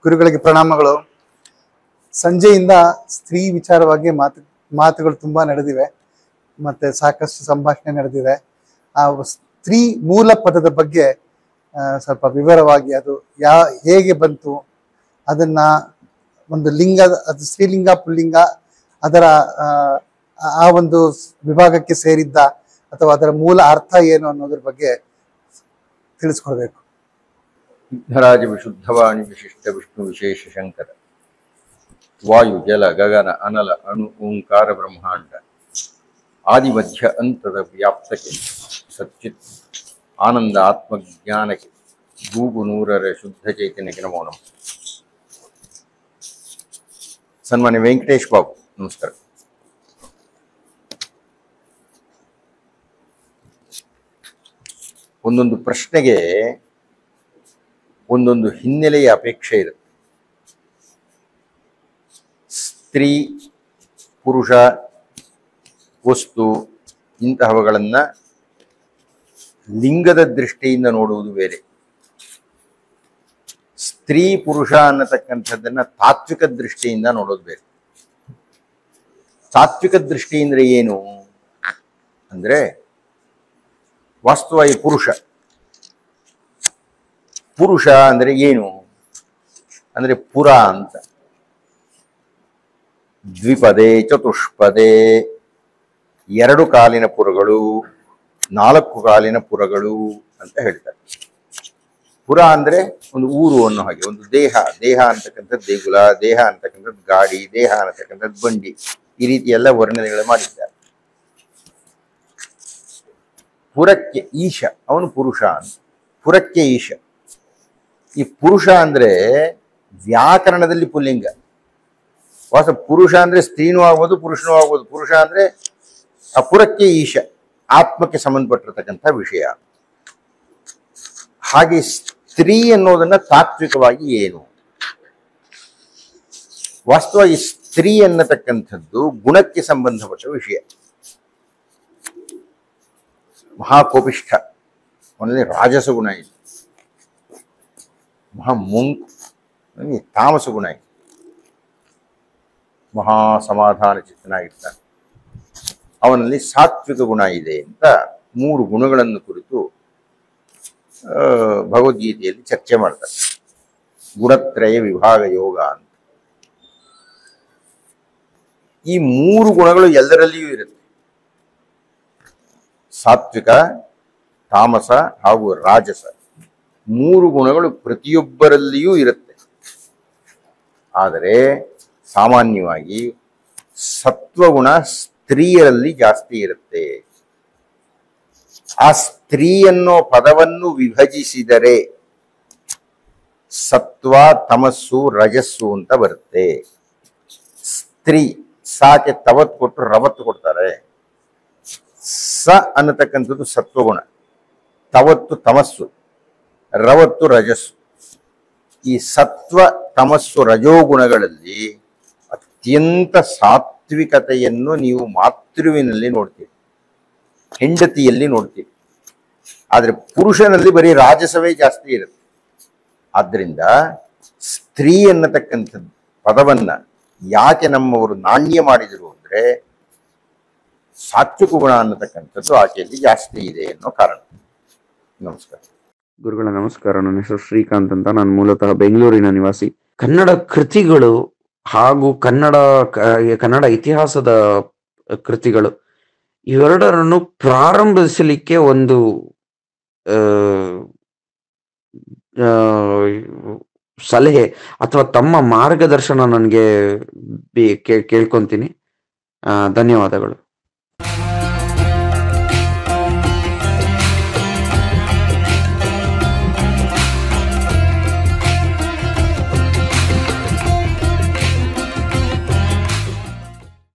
ಗುರುಗಳಿಗೆ ಪ್ರಣಾಮಗಳು. ಸಂಜೆಯಿಂದ ಸ್ತ್ರೀ ವಿಚಾರವಾಗಿ ಮಾತುಗಳು ತುಂಬಾ ನಡೆದಿವೆ, ಮತ್ತೆ ಸಾಕಷ್ಟು ಸಂಭಾಷಣೆ ನಡೆದಿದೆ. ಆ ಸ್ತ್ರೀ ಮೂಲ ಪದದ ಬಗ್ಗೆ ಸ್ವಲ್ಪ ವಿವರವಾಗಿ ಅದು ಹೇಗೆ ಬಂತು, ಅದನ್ನ ಒಂದು ಲಿಂಗ, ಅದು ಸ್ತ್ರೀಲಿಂಗ ಪುಲ್ಲಿಂಗ ಅದರ ಆ ಒಂದು ವಿಭಾಗಕ್ಕೆ ಸೇರಿದ್ದ ಅಥವಾ ಅದರ ಮೂಲ ಅರ್ಥ ಏನು ಅನ್ನೋದ್ರ ಬಗ್ಗೆ ತಿಳಿಸ್ಕೊಡ್ಬೇಕು. ಸಿದ್ಧರಾಜ ವಿಶುದ್ಧವಾಣಿ ವಿಶಿಷ್ಟ ವಿಷ್ಣು ವಿಶೇಷ ಶಂಕರ ವಾಯು ಜಲ ಗಗನ ಅನಲ ಅಣು ಓಂಕಾರ ಬ್ರಹ್ಮಾಂಡ ಆದಿ ಮಧ್ಯ ಅಂತದ ವ್ಯಾಪ್ತಕ್ಕೆ ಸಚ್ಚಿತ್ ಆನಂದ ಆತ್ಮಜ್ಞಾನಕ್ಕೆ ಗೂಗು ನೂರರ ಶುದ್ಧ ಚೈತನ್ಯಕ್ಕೆ ನಮೋ ನಮಃ. ಸನ್ಮಾನ್ಯ ವೆಂಕಟೇಶ್ ಬಾಬು, ನಮಸ್ಕಾರ. ಒಂದೊಂದು ಪ್ರಶ್ನೆಗೆ ಒಂದೊಂದು ಹಿನ್ನೆಲೆಯ ಅಪೇಕ್ಷೆ ಇರುತ್ತೆ. ಸ್ತ್ರೀ, ಪುರುಷ, ವಸ್ತು ಇಂತಹವುಗಳನ್ನು ಲಿಂಗದ ದೃಷ್ಟಿಯಿಂದ ನೋಡುವುದು ಬೇರೆ. ಸ್ತ್ರೀ ಪುರುಷ ಅನ್ನತಕ್ಕಂಥದ್ದನ್ನ ತಾತ್ವಿಕ ದೃಷ್ಟಿಯಿಂದ ನೋಡೋದು ಬೇರೆ. ತಾತ್ವಿಕ ದೃಷ್ಟಿಯಿಂದ ಏನು ಅಂದ್ರೆ, ವಾಸ್ತವವಾಗಿ ಪುರುಷ ಅಂದ್ರೆ ಏನು ಅಂದ್ರೆ ಪುರ ಅಂತ. ದ್ವಿಪದೇ ಚತುಷ್ಪದೇ, 2 ಕಾಲಿನ ಪುರಗಳು, 4 ಕಾಲಿನ ಪುರಗಳು ಅಂತ ಹೇಳ್ತಾರೆ. ಪುರ ಅಂದ್ರೆ ಒಂದು ಊರು ಅನ್ನೋ ಹಾಗೆ, ಒಂದು ದೇಹ ಅಂತಕ್ಕಂಥದ್ದು ದೇಗುಲ, ದೇಹ ಅಂತಕ್ಕಂಥದ್ದು ಗಾಡಿ, ದೇಹ ಅಂತಕ್ಕಂಥದ್ದು ಬಂಡಿ, ಈ ರೀತಿ ಎಲ್ಲ ವರ್ಣನೆಗಳು ಮಾಡಿದ್ದಾರೆ. ಪುರಕ್ಕೆ ಈಶ, ಅವನು ಪುರುಷ ಅಂತ. ಪುರಕ್ಕೆ ಈಶ. ಈ ಪುರುಷ ಅಂದ್ರೆ ವ್ಯಾಕರಣದಲ್ಲಿ ಪುಲ್ಲಿಂಗ. ಪುರುಷ ಅಂದ್ರೆ ಸ್ತ್ರೀನೂ ಆಗ್ಬೋದು, ಪುರುಷನೂ ಆಗ್ಬೋದು. ಪುರುಷ ಅಂದ್ರೆ ಆ ಪುರಕ್ಕೆ ಈಶ, ಆತ್ಮಕ್ಕೆ ಸಂಬಂಧಪಟ್ಟಿರ್ತಕ್ಕಂಥ ವಿಷಯ. ಹಾಗೆ ಸ್ತ್ರೀ ಅನ್ನೋದನ್ನ ತಾತ್ವಿಕವಾಗಿ ಏನು? ವಾಸ್ತವವಾಗಿ ಸ್ತ್ರೀ ಅನ್ನತಕ್ಕಂಥದ್ದು ಗುಣಕ್ಕೆ ಸಂಬಂಧಪಟ್ಟ ವಿಷಯ. ಮಹಾಕೋಪಿಷ್ಠ, ಅವನಲ್ಲಿ ರಾಜಸ ಗುಣ ಇದೆ. ಮಹಾಮುಂಕ್, ಅವನಿಗೆ ತಾಮಸ ಗುಣ ಇದೆ. ಮಹಾ ಸಮಾಧಾನ ಚಿತ್ತನಾಗಿರ್ತಾನೆ, ಅವನಲ್ಲಿ ಸಾತ್ವಿಕ ಗುಣ ಇದೆ ಅಂತ 3 ಗುಣಗಳನ್ನು ಕುರಿತು ಭಗವದ್ಗೀತೆಯಲ್ಲಿ ಚರ್ಚೆ ಮಾಡ್ತಾರೆ. ಗುಣತ್ರಯ ವಿಭಾಗ ಯೋಗ ಅಂತ. ಈ 3 ಗುಣಗಳು ಎಲ್ಲರಲ್ಲಿಯೂ ಇರುತ್ತೆ. ಸಾತ್ವಿಕ, ತಾಮಸ ಹಾಗೂ ರಾಜಸ 3 ಗುಣಗಳು ಪ್ರತಿಯೊಬ್ಬರಲ್ಲಿಯೂ ಇರುತ್ತೆ. ಆದರೆ ಸಾಮಾನ್ಯವಾಗಿ ಸತ್ವಗುಣ ಸ್ತ್ರೀಯರಲ್ಲಿ ಜಾಸ್ತಿ ಇರುತ್ತೆ. ಆ ಸ್ತ್ರೀ ಅನ್ನೋ ಪದವನ್ನು ವಿಭಜಿಸಿದರೆ ಸತ್ವ, ತಮಸ್ಸು, ರಜಸ್ಸು ಅಂತ ಬರುತ್ತೆ. ಸ್ತ್ರೀ, ಸಾಕೆ ತವತ್ತು ಕೊಟ್ಟು ರವತ್ತು ಕೊಡ್ತಾರೆ. ಸ ಅನ್ನತಕ್ಕಂಥದ್ದು ಸತ್ವಗುಣ, ತವತ್ತು ತಮಸ್ಸು, ರವತ್ತು ರಜಸ್ಸು. ಈ ಸತ್ವ, ತಮಸ್ಸು, ರಜೋಗುಣಗಳಲ್ಲಿ ಅತ್ಯಂತ ಸಾತ್ವಿಕತೆಯನ್ನು ನೀವು ಮಾತೃವಿನಲ್ಲಿ ನೋಡ್ತೀರಿ, ಹೆಂಡತಿಯಲ್ಲಿ ನೋಡ್ತೀರಿ. ಆದರೆ ಪುರುಷನಲ್ಲಿ ಬರೀ ರಾಜಸವೇ ಜಾಸ್ತಿ ಇರುತ್ತೆ. ಆದ್ದರಿಂದ ಸ್ತ್ರೀ ಅನ್ನತಕ್ಕಂಥದ್ದು ಪದವನ್ನ ಯಾಕೆ ನಮ್ಮವರು ನಾಣ್ಯ ಮಾಡಿದರು ಅಂದ್ರೆ, ಸಾತ್ವಿಕ ಗುಣ ಅನ್ನತಕ್ಕಂಥದ್ದು ಆಕೆಯಲ್ಲಿ ಜಾಸ್ತಿ ಇದೆ ಅನ್ನೋ ಕಾರಣ. ನಮಸ್ಕಾರ ಗುರುಗಳ ನಮಸ್ಕಾರ. ನನ್ನ ಹೆಸರು ಶ್ರೀಕಾಂತ್ ಅಂತ. ನಾನು ಮೂಲತಃ ಬೆಂಗಳೂರಿನ ನಿವಾಸಿ. ಕನ್ನಡ ಕೃತಿಗಳು ಹಾಗೂ ಕನ್ನಡ ಇತಿಹಾಸದ ಕೃತಿಗಳು ಇವೆರಡರನ್ನು ಪ್ರಾರಂಭಿಸಲಿಕ್ಕೆ ಒಂದು ಸಲಹೆ ಅಥವಾ ತಮ್ಮ ಮಾರ್ಗದರ್ಶನ ನನಗೆ ಕೇಳ್ಕೊಂತೀನಿ. ಧನ್ಯವಾದಗಳು.